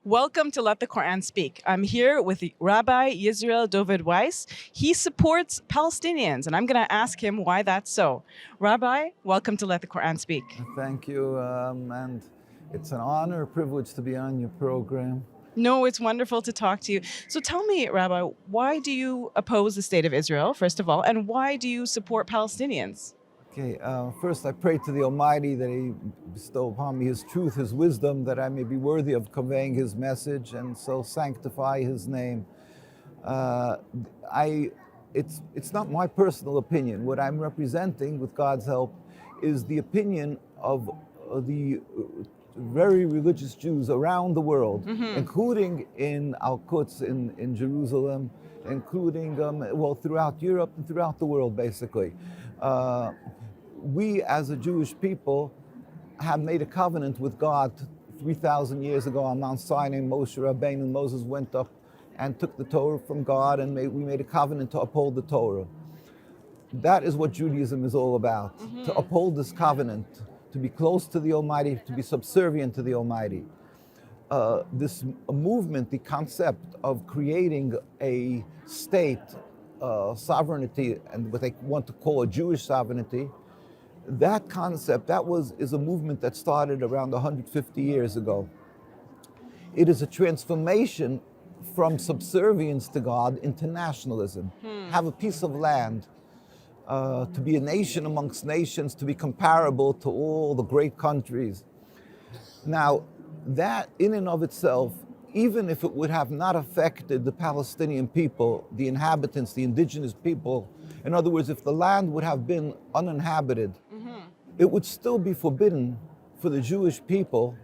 Welcome to Let the Quran Speak. I'm here with Rabbi Yisroel Dovid Weiss. He supports Palestinians, and I'm going to ask him why that's so. Rabbi, welcome to Let the Quran Speak. Thank you, and it's an honor, a privilege to be on your program. No, it's wonderful to talk to you. So tell me, Rabbi, why do you oppose the state of Israel, first of all, and why do you support Palestinians? Okay, first I pray to the Almighty that He bestow upon me His truth, His wisdom, that I may be worthy of conveying His message and so sanctify His name. It's not my personal opinion. What I'm representing, with God's help, is the opinion of the very religious Jews around the world, including in Al-Quds in Jerusalem, including throughout Europe and throughout the world, basically. We, as a Jewish people, have made a covenant with God 3,000 years ago on Mount Sinai. Moses went up and took the Torah from God, and we made a covenant to uphold the Torah. That is what Judaism is all about, to uphold this covenant, to be close to the Almighty, to be subservient to the Almighty. This movement, the concept of creating a state sovereignty, and what they want to call a Jewish sovereignty, that concept, is a movement that started around 150 years ago. It is a transformation from subservience to God into nationalism. Have a piece of land, to be a nation amongst nations, to be comparable to all the great countries. Now, that in and of itself, even if it would have not affected the Palestinian people, the inhabitants, the indigenous people, in other words, if the land would have been uninhabited, it would still be forbidden for the Jewish people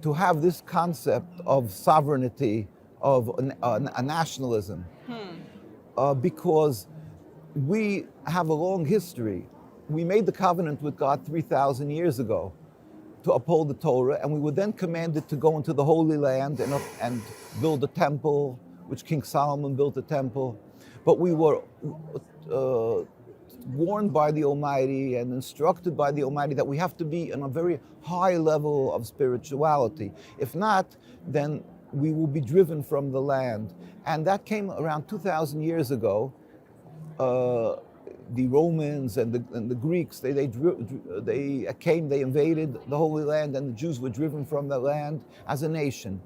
to have this concept of sovereignty, of a nationalism, because we have a long history. We made the covenant with God 3,000 years ago to uphold the Torah, and we were then commanded to go into the Holy Land and build a temple, which King Solomon built a temple. But we were warned by the Almighty and instructed by the Almighty that we have to be on a very high level of spirituality. If not, then we will be driven from the land. And that came around 2,000 years ago. The Romans and the Greeks, they came, they invaded the Holy Land, and the Jews were driven from the land as a nation.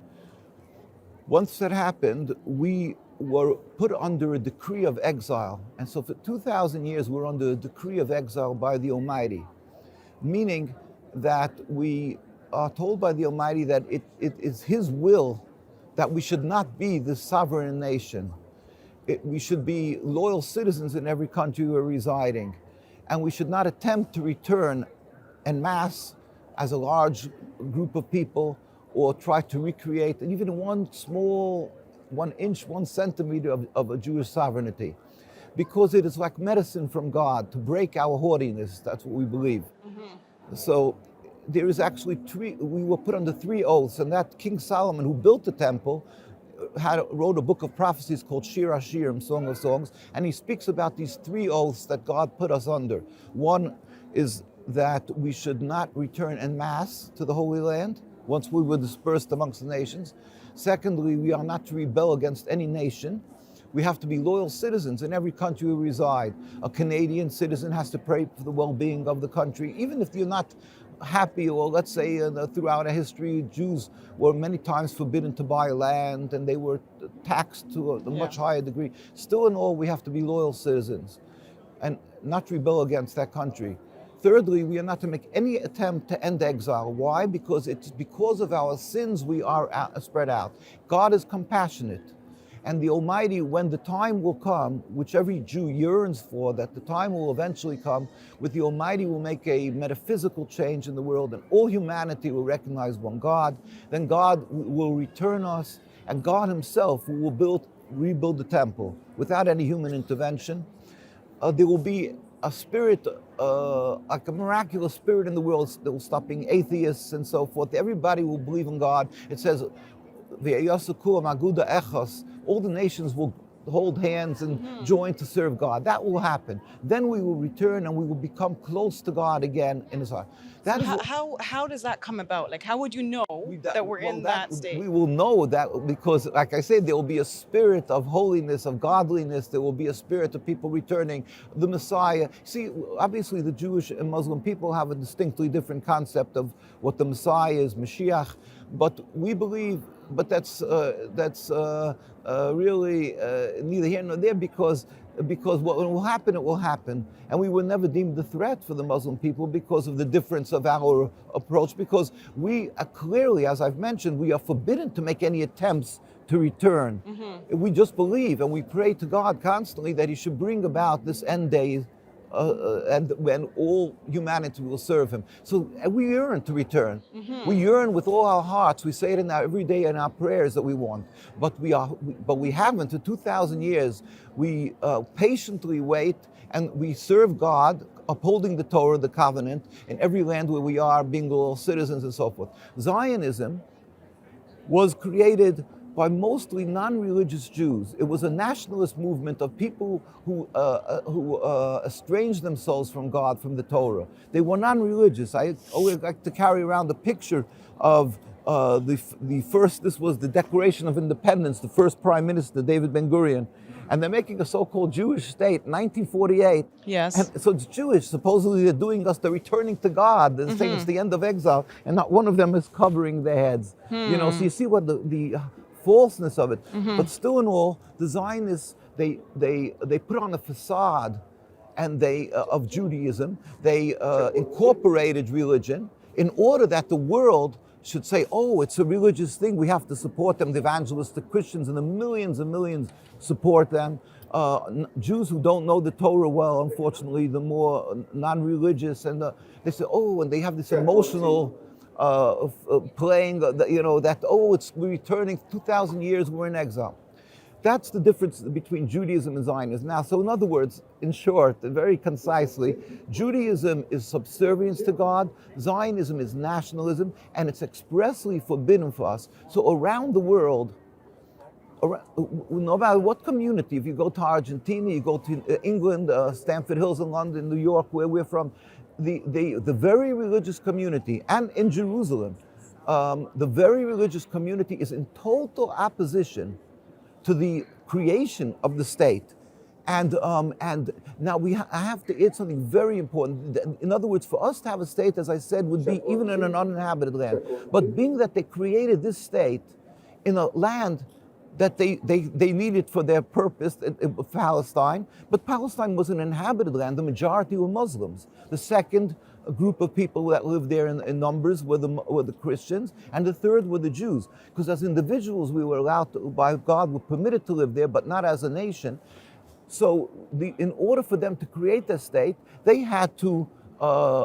Once that happened, we were put under a decree of exile. And so for 2,000 years, we're under a decree of exile by the Almighty, meaning that we are told by the Almighty that it is His will that we should not be the sovereign nation. We should be loyal citizens in every country we're residing, and we should not attempt to return en masse as a large group of people, or try to recreate even one small 1 inch, 1 centimeter of a Jewish sovereignty, because it is like medicine from God to break our haughtiness. That's what we believe. So there is actually we were put under 3 oaths, and that King Solomon, who built the temple, wrote a book of prophecies called Shir HaShirim, Song of Songs, and he speaks about these 3 oaths that God put us under. One is that we should not return en masse to the Holy Land once we were dispersed amongst the nations. Secondly, we are not to rebel against any nation. We have to be loyal citizens in every country we reside. A Canadian citizen has to pray for the well-being of the country, even if you're not happy, or let's say throughout our history, Jews were many times forbidden to buy land, and they were taxed to a much higher degree. Still in all, we have to be loyal citizens and not rebel against that country. Thirdly, we are not to make any attempt to end exile. Why? Because it's because of our sins we are spread out. God is compassionate. And the Almighty, when the time will come, which every Jew yearns for, that the time will eventually come, with the Almighty will make a metaphysical change in the world, and all humanity will recognize one God. Then God will return us, and God Himself will rebuild the temple without any human intervention. There will be a spirit, like a miraculous spirit in the world that will stop being atheists and so forth. Everybody will believe in God. It says, all the nations will hold hands and join to serve God. That will happen. Then we will return and we will become close to God again in His heart. That is How does that come about? Like, how would you know that we're in that state? We will know that because, like I said, there will be a spirit of holiness, of godliness. There will be a spirit of people returning. The Messiah. See, obviously the Jewish and Muslim people have a distinctly different concept of what the Messiah is, Mashiach. But we believe, but that's really neither here nor there because what will happen, it will happen. And we were never deemed a threat for the Muslim people because of the difference of our approach, because we are clearly, as I've mentioned, we are forbidden to make any attempts to return. We just believe and we pray to God constantly that He should bring about this end day and when all humanity will serve Him. So we yearn to return. We yearn with all our hearts. We say it every day in our prayers that we want. But we haven't. For 2,000 years, we patiently wait and we serve God, upholding the Torah, the covenant, in every land where we are, being all citizens and so forth. Zionism was created by mostly non-religious Jews. It was a nationalist movement of people who estranged themselves from God, from the Torah. They were non-religious. I always like to carry around the picture of the first, this was the Declaration of Independence, the first Prime Minister, David Ben-Gurion, and they're making a so-called Jewish state, 1948. Yes. And so it's Jewish. Supposedly they're returning to God. They're saying it's the end of exile, and not one of them is covering their heads. You know, so you see what the falseness of it. But still in all, the Zionists, they put on a facade and of Judaism. They incorporated religion in order that the world should say, oh, it's a religious thing, we have to support them. The evangelistic Christians and the millions and millions support them. Jews who don't know the Torah well, unfortunately, the more non-religious, and they say, oh, and they have this emotional playing, we're returning 2,000 years, we're in exile. That's the difference between Judaism and Zionism. Now, so in other words, in short, very concisely, Judaism is subservience to God, Zionism is nationalism, and it's expressly forbidden for us. So around the world, no matter what community, if you go to Argentina, you go to England, Stamford Hills in London, New York, where we're from, the very religious community, and in Jerusalem, the very religious community is in total opposition to the creation of the state. And now I have to add something very important. In other words, for us to have a state, as I said, would be even in an uninhabited land. But being that they created this state in a land that they needed for their purpose, Palestine, but Palestine was an inhabited land. The majority were Muslims. The second group of people that lived there in numbers were the Christians, and the third were the Jews. Because as individuals, we were allowed to, by God, were permitted to live there, but not as a nation. So in order for them to create their state, they had to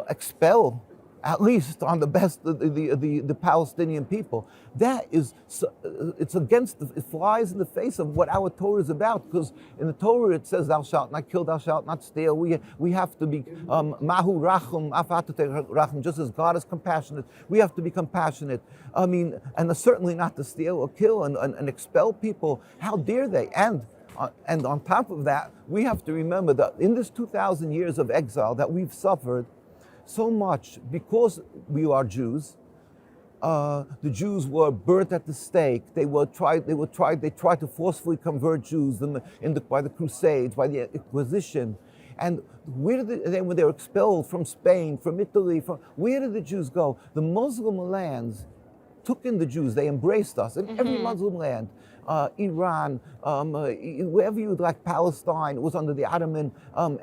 expel, at least on the best, the Palestinian people. That is, it flies in the face of what our Torah is about, because in the Torah it says, thou shalt not kill, thou shalt not steal. We have to be, mahu rachum, rachum, just as God is compassionate, we have to be compassionate. I mean, and certainly not to steal or kill and expel people. How dare they? And on top of that, we have to remember that in this 2,000 years of exile that we've suffered, so much because we are Jews. The Jews were burnt at the stake. They tried to forcefully convert Jews by the Crusades, by the Inquisition. And when they were expelled from Spain, from Italy, where did the Jews go? The Muslim lands took in the Jews. They embraced us in every Muslim land. Iran, wherever you would like, Palestine, was under the Ottoman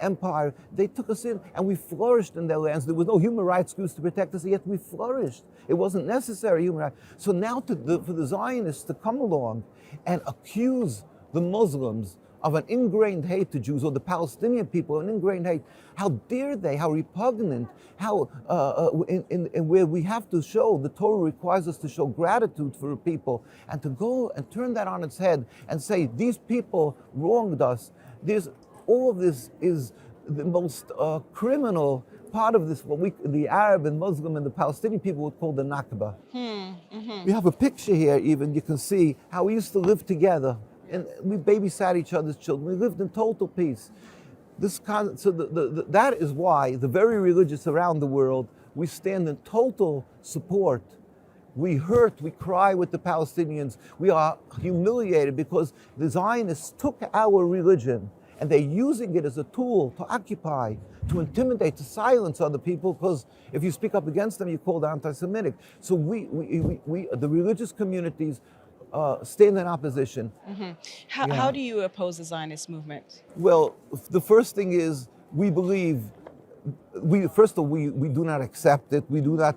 Empire. They took us in and we flourished in their lands. There was no human rights groups to protect us, yet we flourished. It wasn't necessary, human rights. So now for the Zionists to come along and accuse the Muslims of an ingrained hate to Jews, or the Palestinian people, an ingrained hate. How dare they, how repugnant, how, where we have to show, the Torah requires us to show gratitude for people, and to go and turn that on its head and say, these people wronged us. All of this is the most criminal part of this, what the Arab and Muslim and the Palestinian people would call the Nakba. We have a picture here even, you can see how we used to live together and we babysat each other's children. We lived in total peace. That is why the very religious around the world, we stand in total support. We hurt, we cry with the Palestinians. We are humiliated because the Zionists took our religion and they're using it as a tool to occupy, to intimidate, to silence other people, because if you speak up against them, you're called anti-Semitic. So the religious communities stand in opposition. Mm-hmm. How do you oppose the Zionist movement? Well, the first thing is we believe, first of all, we do not accept it. We do not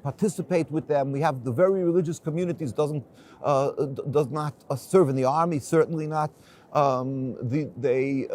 participate with them. We have the very religious communities does not serve in the army, certainly not. They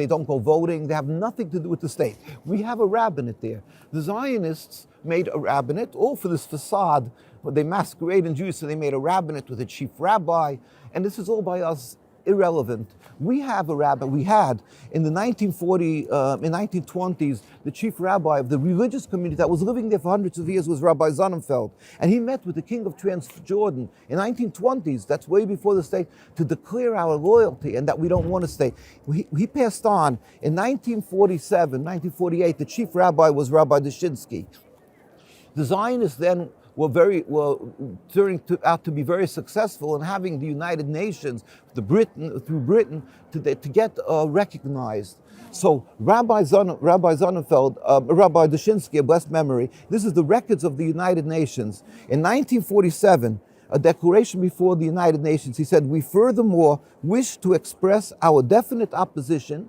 don't go voting. They have nothing to do with the state. We have a rabbinate there. The Zionists made a rabbinate, all for this facade. They masquerade in Jews, so they made a rabbinate with a chief rabbi, and this is all by us irrelevant. We have a rabbi. We had in the 1920s, the chief rabbi of the religious community that was living there for hundreds of years was Rabbi Sonnenfeld, and he met with the king of Transjordan in 1920s. That's way before the state, to declare our loyalty and that we don't want to stay. He passed on in 1947, 1948. The chief rabbi was Rabbi Dushinsky. The Zionists then were turning out to be very successful in having the United Nations, through Britain, to get recognized. So Rabbi Sonnenfeld, Rabbi Dushinsky, of blessed memory, this is the records of the United Nations. In 1947, a declaration before the United Nations, he said, "We furthermore wish to express our definite opposition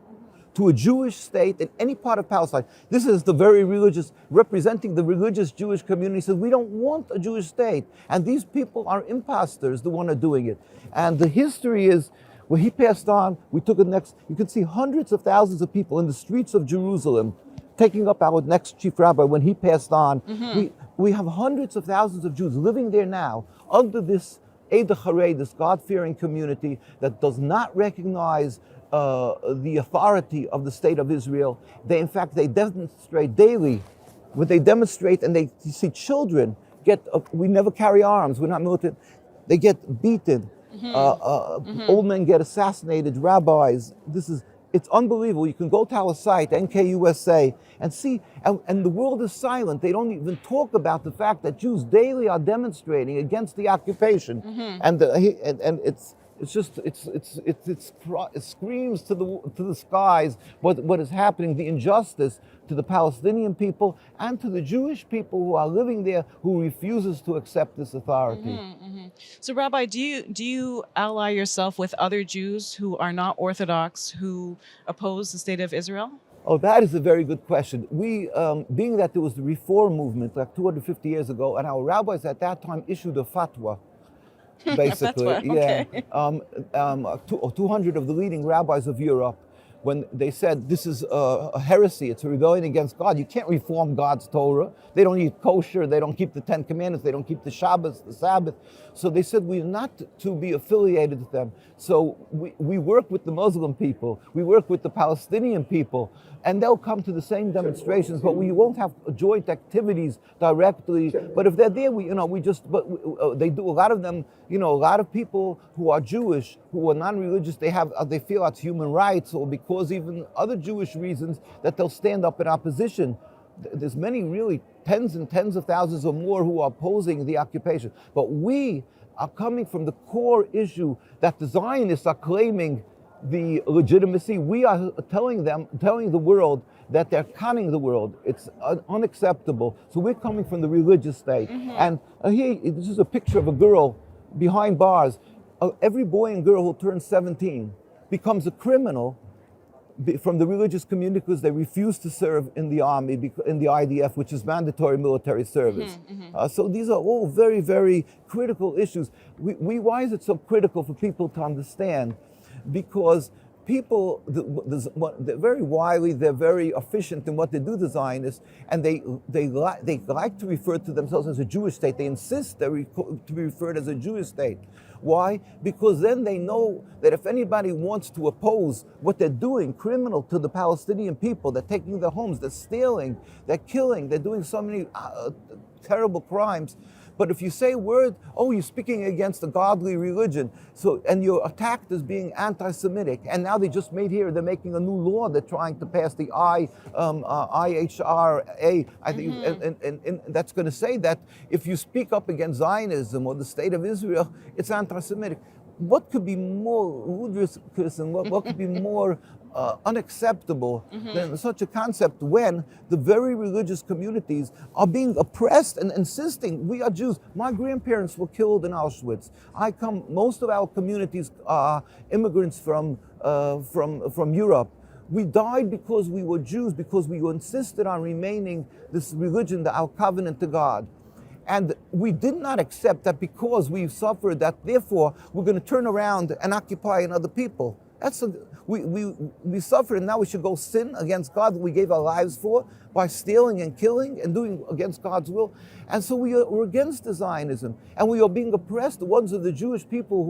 to a Jewish state in any part of Palestine." This is the very religious, representing the religious Jewish community, says we don't want a Jewish state. And these people are imposters, the one are doing it. And the history is, when he passed on, we took it next, you could see hundreds of thousands of people in the streets of Jerusalem taking up our next chief rabbi when he passed on. Mm-hmm. We have hundreds of thousands of Jews living there now under this Eid HaCharei, this God-fearing community that does not recognize the authority of the state of Israel. In fact, they demonstrate daily. When they demonstrate and you see children we never carry arms, we're not military, they get beaten. Mm-hmm. Old men get assassinated, rabbis. It's unbelievable. You can go to our site, NKUSA, and see, and the world is silent. They don't even talk about the fact that Jews daily are demonstrating against the occupation. Mm-hmm. And it screams to the skies what is happening, the injustice to the Palestinian people and to the Jewish people who are living there, who refuses to accept this authority. Mm-hmm, mm-hmm. So, Rabbi, do you ally yourself with other Jews who are not Orthodox, who oppose the state of Israel? Oh, that is a very good question. We, being that there was the Reform movement like 250 years ago, and our rabbis at that time issued a fatwa, basically. Okay. Yeah. 200 of the leading rabbis of Europe, when they said this is a heresy, it's a rebellion against God. You can't reform God's Torah. They don't eat kosher, they don't keep the 10 Commandments, they don't keep the Shabbos, the Sabbath. So they said we're not to be affiliated with them. So we work with the Muslim people, we work with the Palestinian people, and they'll come to the same demonstrations, but we won't have joint activities directly. But if they're there, they do. A lot of them, a lot of people who are Jewish, who are non-religious, they feel it's human rights, or because even other Jewish reasons, that they'll stand up in opposition. There's many, really tens and tens of thousands or more who are opposing the occupation. But we are coming from the core issue that the Zionists are claiming the legitimacy. We are telling the world that they're conning the world. It's unacceptable. So we're coming from the religious state. Mm-hmm. And here, this is a picture of a girl behind bars. Every boy and girl who turns 17 becomes a criminal from the religious community because they refuse to serve in the army, in the IDF, which is mandatory military service. Mm-hmm, mm-hmm. So these are all very, very critical issues. Why is it so critical for people to understand? Because people, they're very wily, they're very efficient in what they do, the Zionists, and they like to refer to themselves as a Jewish state. They insist to be referred as a Jewish state. Why? Because then they know that if anybody wants to oppose what they're doing, criminal to the Palestinian people, they're taking their homes, they're stealing, they're killing, they're doing so many terrible crimes. But if you say a word, oh, you're speaking against a godly religion, so and you're attacked as being anti-Semitic. And now they just made here, they're making a new law. They're trying to pass the IHRA. I think, and that's going to say that if you speak up against Zionism or the state of Israel, it's anti-Semitic. What could be more ludicrous and what could be more unacceptable than such a concept when the very religious communities are being oppressed and insisting, we are Jews. My grandparents were killed in Auschwitz. Most of our communities are immigrants from Europe. We died because we were Jews, because we insisted on remaining this religion, our covenant to God. And we did not accept that because we suffered, that therefore we're going to turn around and occupy another people. We suffered, and now we should go sin against God that we gave our lives for by stealing and killing and doing against God's will. And so we're against the Zionism, and we are being oppressed. The ones of the Jewish people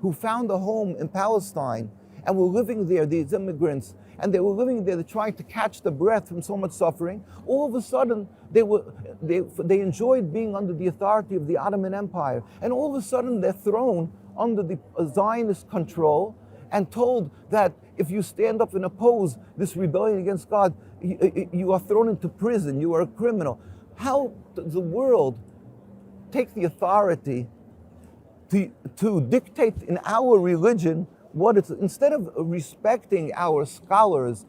who found a home in Palestine and were living there, these immigrants, and they were living there, trying to catch the breath from so much suffering. All of a sudden, they enjoyed being under the authority of the Ottoman Empire, and all of a sudden they're thrown under the Zionist control and told that if you stand up and oppose this rebellion against God, you are thrown into prison, you are a criminal. How does the world take the authority to dictate in our religion what it's, instead of respecting our scholars,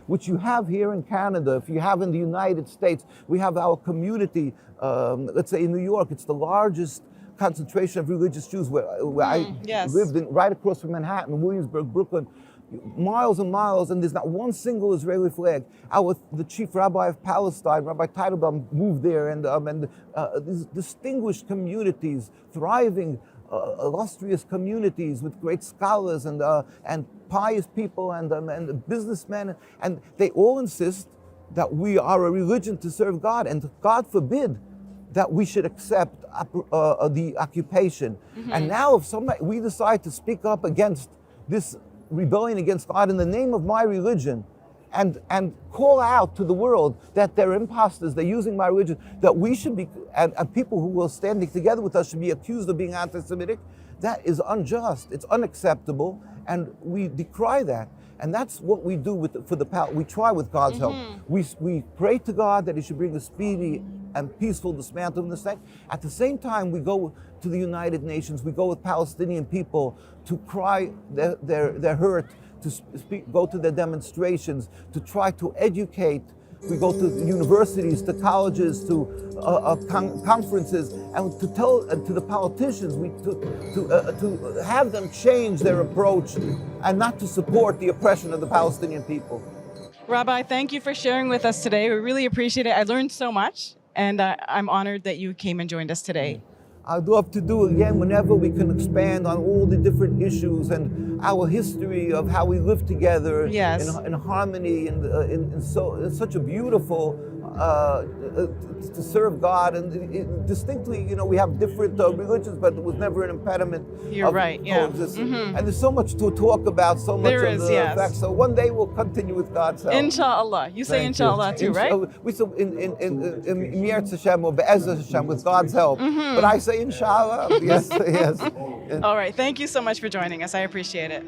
which you have here in Canada, if you have in the United States, we have our community, let's say in New York, it's the largest concentration of religious Jews where I lived right across from Manhattan, Williamsburg, Brooklyn, miles and miles, and there's not one single Israeli flag. The chief rabbi of Palestine, Rabbi Teitelbaum, moved there, and these distinguished communities, thriving, illustrious communities with great scholars and pious people and businessmen, and they all insist that we are a religion to serve God, and God forbid that we should accept the occupation. And now if we decide to speak up against this rebellion against God in the name of my religion, and call out to the world that they're imposters, they're using my religion, that we should be, and people who are standing together with us should be accused of being anti-Semitic, that is unjust, it's unacceptable, and we decry that. And that's what we do we try with God's help. We pray to God that He should bring a speedy and peaceful dismantling of the state. At the same time, we go to the United Nations, we go with Palestinian people to cry their hurt, to go to their demonstrations, to try to educate. We go to universities, to colleges, to conferences, and to tell to the politicians, to have them change their approach and not to support the oppression of the Palestinian people. Rabbi, thank you for sharing with us today. We really appreciate it. I learned so much, and I'm honored that you came and joined us today. I'd love to do it again whenever we can expand on all the different issues and our history of how we live together in harmony and in such a beautiful to serve God, and distinctly, we have different religions, but it was never an impediment. You're right, yeah. And there's so much to talk about, so much there of is, the yes. facts. So one day we'll continue with God's help. Inshallah. You say inshallah too, right? We say in Mirz Hashem or Be'ez Hashem, with God's help. But I say inshallah. Yes, yes. All right. Thank you so much for joining us. I appreciate it.